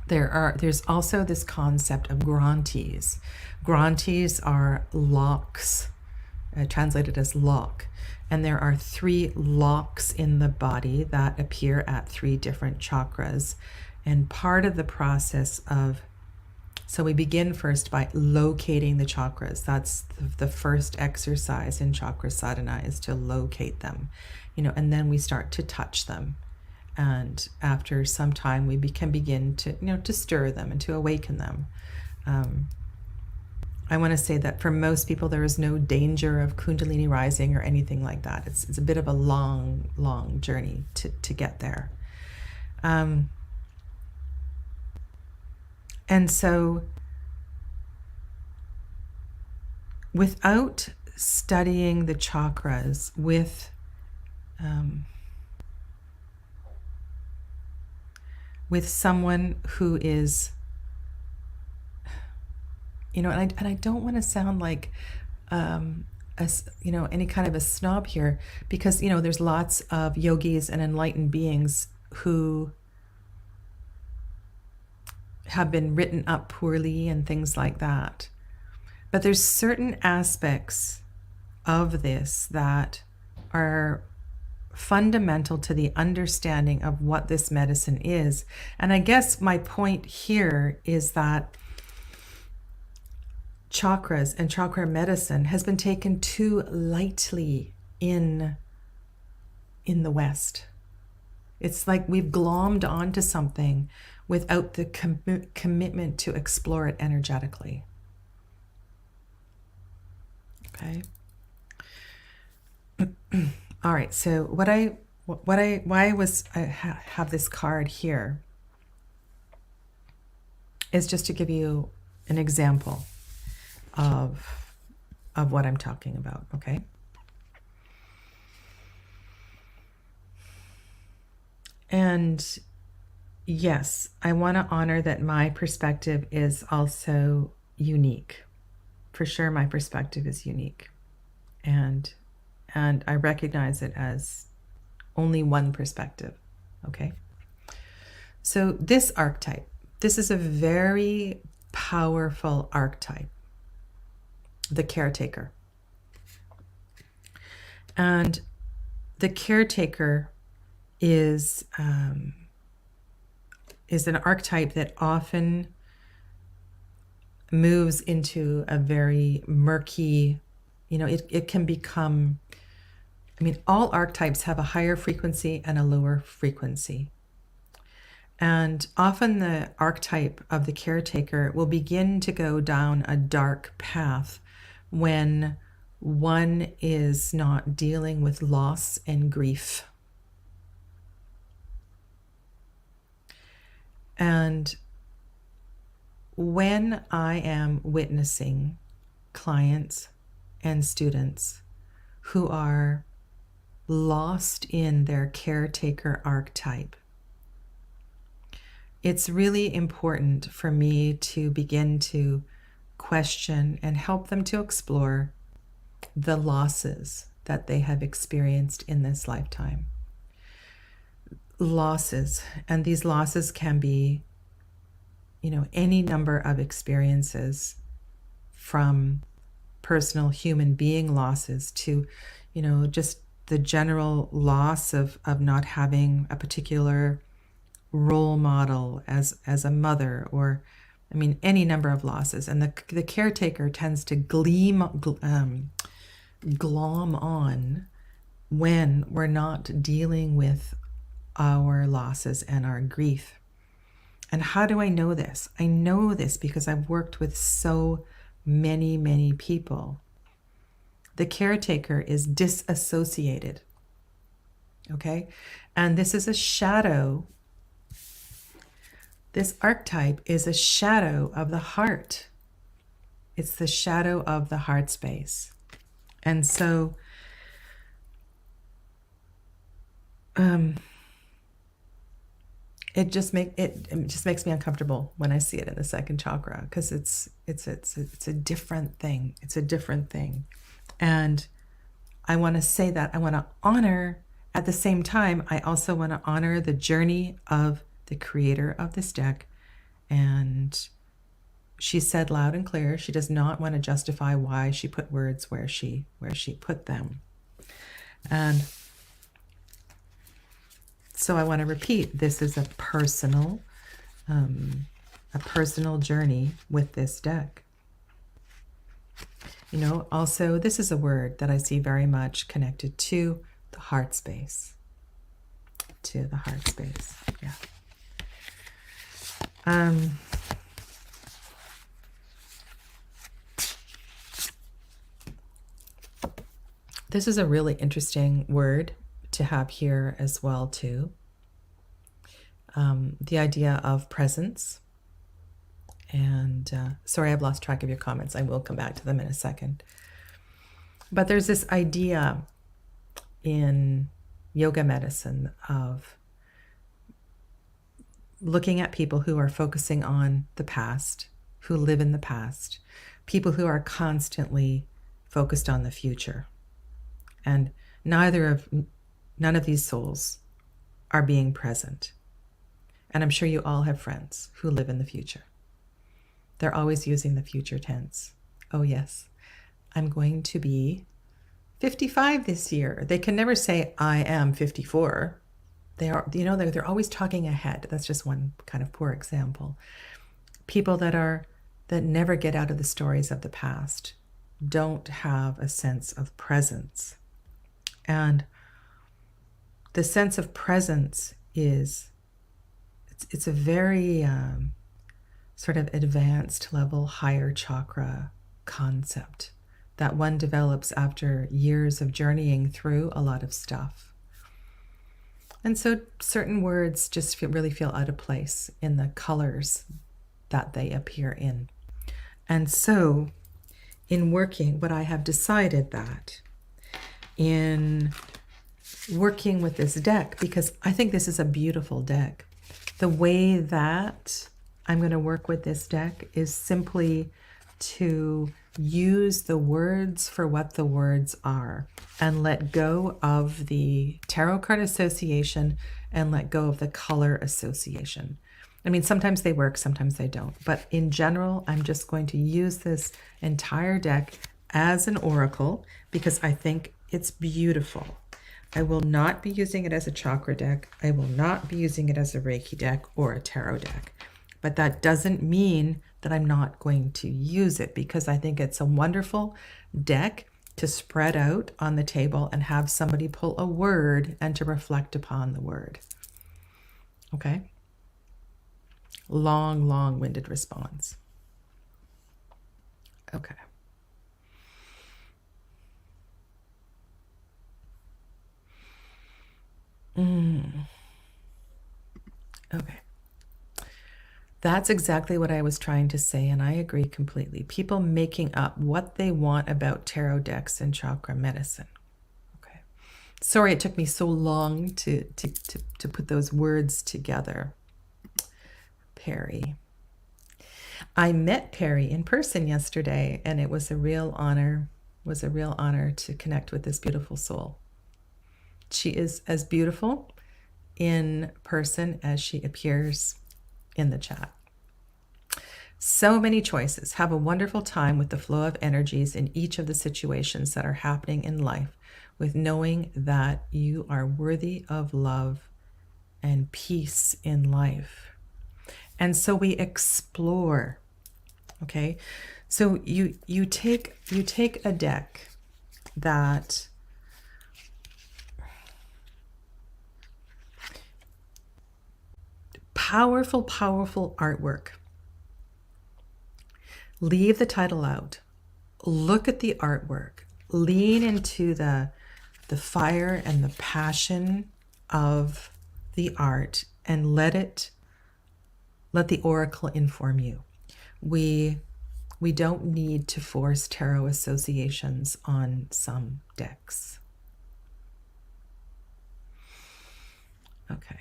S1: There's also this concept of grantees. Grantees are locks, translated as lock. And there are 3 locks in the body that appear at 3 different chakras. And part of the process of, so we begin first by locating the chakras. That's the first exercise in chakra sadhana, is to locate them, and then we start to touch them. And after some time, we can begin to, to stir them and to awaken them. I want to say that for most people, there is no danger of Kundalini rising or anything like that. It's a bit of a long, long journey to get there. And so without studying the chakras with someone who is, and I don't want to sound like any kind of a snob here, because there's lots of yogis and enlightened beings who have been written up poorly and things like that. But there's certain aspects of this that are fundamental to the understanding of what this medicine is. And I guess my point here is that chakras and chakra medicine has been taken too lightly in the West. It's like we've glommed onto something without the commitment to explore it energetically. Okay. All right. So why I have this card here is just to give you an example of what I'm talking about. Okay. And yes, I want to honor that my perspective is also unique. For sure, my perspective is unique. And I recognize it as only one perspective. Okay. So this archetype, this is a very powerful archetype, the caretaker. And the caretaker is an archetype that often moves into a very murky, it can become, all archetypes have a higher frequency and a lower frequency. And often the archetype of the caretaker will begin to go down a dark path when one is not dealing with loss and grief. And when I am witnessing clients and students who are lost in their caretaker archetype, it's really important for me to begin to question and help them to explore the losses that they have experienced in this lifetime. Losses, and these losses can be, any number of experiences, from personal human being losses to, just the general loss of not having a particular role model as a mother, or any number of losses. And the caretaker tends to glom on when we're not dealing with our losses and our grief. And how do I know this? I know this because I've worked with so many, many people. The caretaker is disassociated. Okay? And this is a shadow. This archetype is a shadow of the heart. It's the shadow of the heart space. And so it just makes me uncomfortable when I see it in the second chakra, because it's a different thing. It's a different thing. And I want to say that I want to honor, at the same time, I also want to honor the journey of the creator of this deck And she said loud and clear, she does not want to justify why she put words where she put them. And so I want to repeat, this is a personal journey with this deck. You know, also, this is a word that I see very much connected to the heart space. To the heart space, yeah. This is a really interesting word to have here as well, too. The idea of presence. And sorry, I've lost track of your comments. I will come back to them in a second. But there's this idea in yoga medicine of looking at people who are focusing on the past, who live in the past, people who are constantly focused on the future. And none of these souls are being present. And I'm sure you all have friends who live in the future. They're always using the future tense. Oh yes, I'm going to be 55 this year. They can never say I am 54. They are, you know, they're always talking ahead. That's just one kind of poor example. People that never get out of the stories of the past don't have a sense of presence. And the sense of presence is, it's a very sort of advanced level, higher chakra concept that one develops after years of journeying through a lot of stuff. And so certain words just really feel out of place in the colors that they appear in. And so in working, what I have decided that in working with this deck, because I think this is a beautiful deck, the way that I'm going to work with this deck is simply to use the words for what the words are and let go of the tarot card association and let go of the color association. I mean, sometimes they work, sometimes they don't. But in general, I'm just going to use this entire deck as an oracle because I think it's beautiful. I will not be using it as a chakra deck. I will not be using it as a Reiki deck or a tarot deck. But that doesn't mean that I'm not going to use it because I think it's a wonderful deck to spread out on the table and have somebody pull a word and to reflect upon the word. Okay? Long-winded response. Okay. Okay. That's exactly what I was trying to say, and I agree completely. People making up what they want about tarot decks and chakra medicine. Okay. Sorry it took me so long to put those words together. Perry. I met Perry in person yesterday, and it was a real honor. To connect with this beautiful soul. She is as beautiful in person as she appears in the chat. So many choices. Have a wonderful time with the flow of energies in each of the situations that are happening in life, with knowing that you are worthy of love and peace in life. And so we explore. Okay, so you take a deck that powerful artwork. Leave the title out. Look at the artwork. Lean into the fire and the passion of the art and let the oracle inform you. We don't need to force tarot associations on some decks. Okay.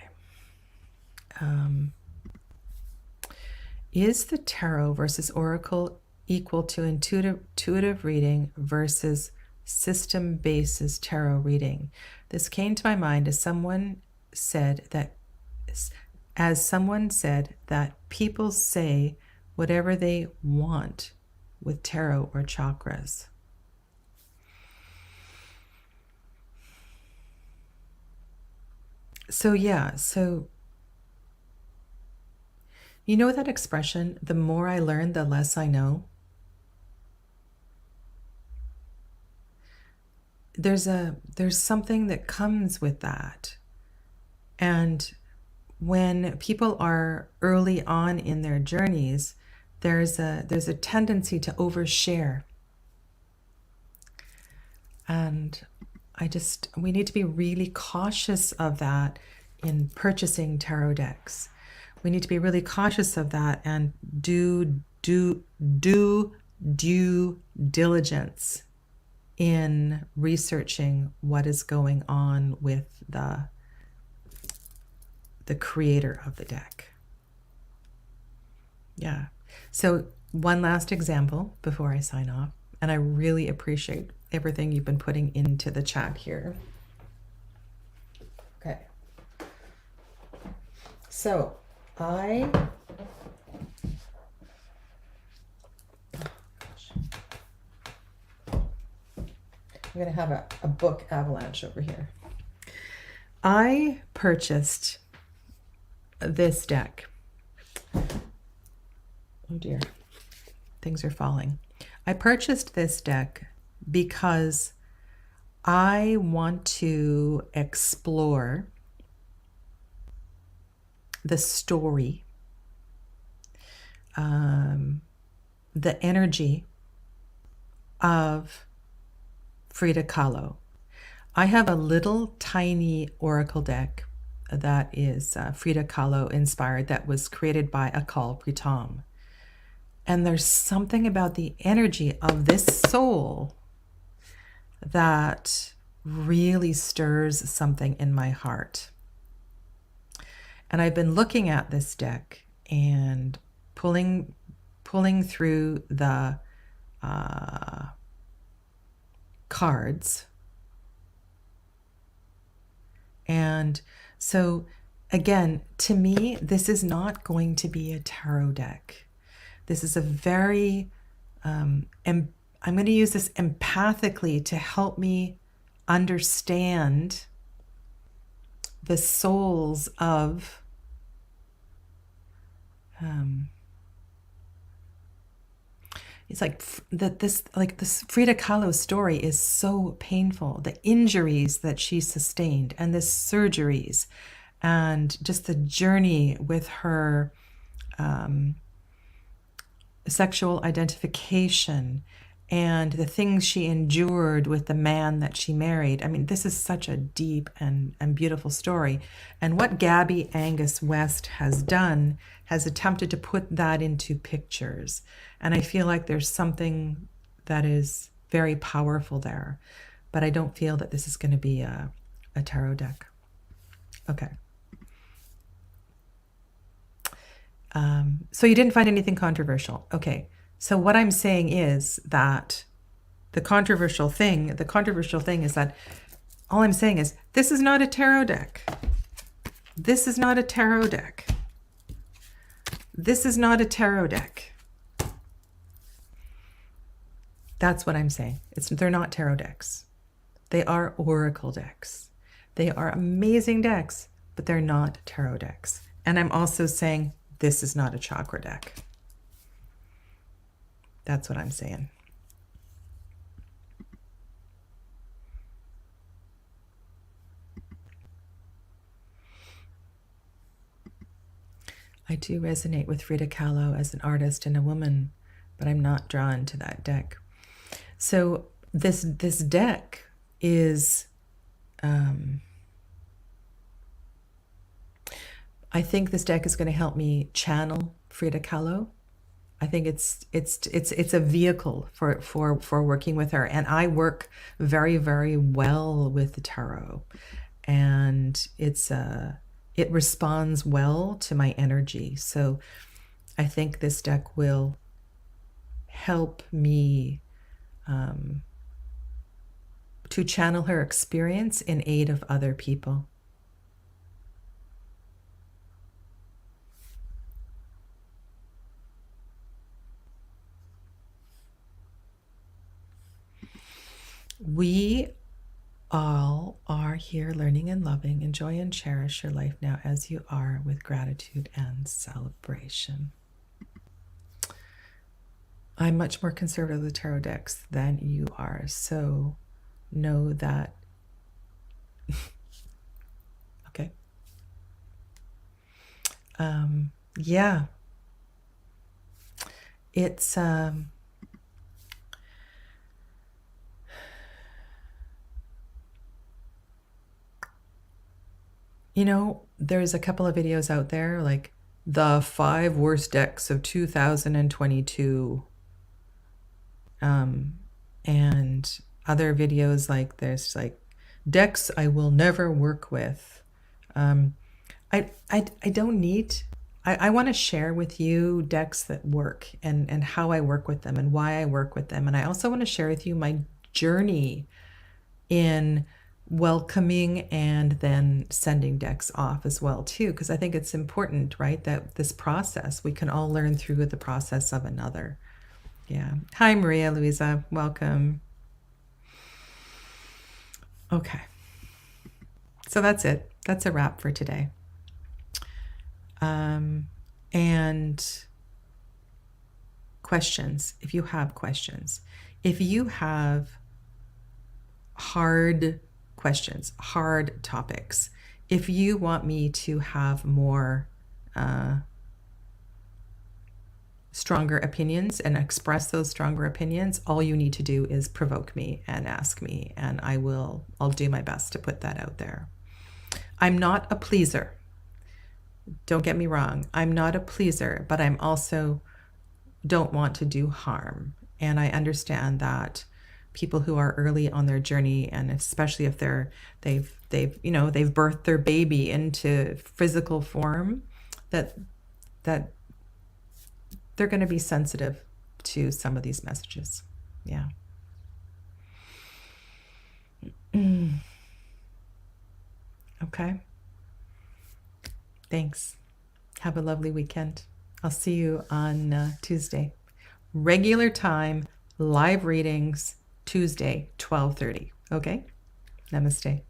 S1: Is the tarot versus oracle equal to intuitive reading versus system basis tarot reading? This came to my mind as someone said that as someone said, that people say whatever they want with tarot or chakras. So yeah, so you know that expression, the more I learn, the less I know? There's something that comes with that. And when people are early on in their journeys, there's a tendency to overshare. And we need to be really cautious of that in purchasing tarot decks. We need to be really cautious of that and do due diligence in researching what is going on with the creator of the deck. Yeah. So one last example before I sign off, and I really appreciate everything you've been putting into the chat here. Okay. So I'm going to have a book avalanche over here. I purchased this deck. Oh dear, things are falling. I purchased this deck because I want to explore the story, the energy of Frida Kahlo. I have a little tiny oracle deck that is Frida Kahlo inspired, that was created by Akal Pritam. And there's something about the energy of this soul that really stirs something in my heart. And I've been looking at this deck and pulling through the cards. And so again, to me, this is not going to be a tarot deck. This is a very, I'm going to use this empathically to help me understand the souls of it's like this Frida Kahlo story is so painful. The injuries that she sustained and the surgeries and just the journey with her sexual identification and the things she endured with the man that she married. I mean, this is such a deep and beautiful story. And what Gabby Angus West has done has attempted to put that into pictures. And I feel like there's something that is very powerful there. But I don't feel that this is going to be a tarot deck. Okay. So you didn't find anything controversial. Okay. So what I'm saying is that the controversial thing is that all I'm saying is this is not a tarot deck. This is not a tarot deck. This is not a tarot deck. That's what I'm saying. They're not tarot decks. They are oracle decks. They are amazing decks, but they're not tarot decks. And I'm also saying this is not a chakra deck. That's what I'm saying. I do resonate with Frida Kahlo as an artist and a woman, but I'm not drawn to that deck. So this deck is, I think this deck is going to help me channel Frida Kahlo. I think it's a vehicle for working with her, and I work very, very well with the tarot, and it responds well to my energy. So I think this deck will help me to channel her experience in aid of other people. We all are here learning and loving. Enjoy and cherish your life now as you are, with gratitude and celebration. I'm much more conservative with tarot decks than you are, so know that. Okay. Yeah. It's you know, there's a couple of videos out there like the 5 worst decks of 2022. And other videos like there's like decks I will never work with. I don't need, I want to share with you decks that work and how I work with them and why I work with them. And I also want to share with you my journey in welcoming and then sending decks off as well too, because I think it's important, right, that this process, we can all learn through the process of another. Yeah. Hi, Maria Luisa. Welcome. Okay. So that's it. That's a wrap for today. And questions, if you have questions. If you have hard questions, hard topics, if you want me to have more stronger opinions and express those stronger opinions, all you need to do is provoke me and ask me, and I'll do my best to put that out there. I'm not a pleaser. Don't get me wrong. I'm not a pleaser, but I'm also don't want to do harm. And I understand that people who are early on their journey, and especially if they've birthed their baby into physical form, that they're going to be sensitive to some of these messages. Yeah. Okay. Thanks. Have a lovely weekend. I'll see you on Tuesday. Regular time, live readings, Tuesday, 12:30. Okay? Namaste.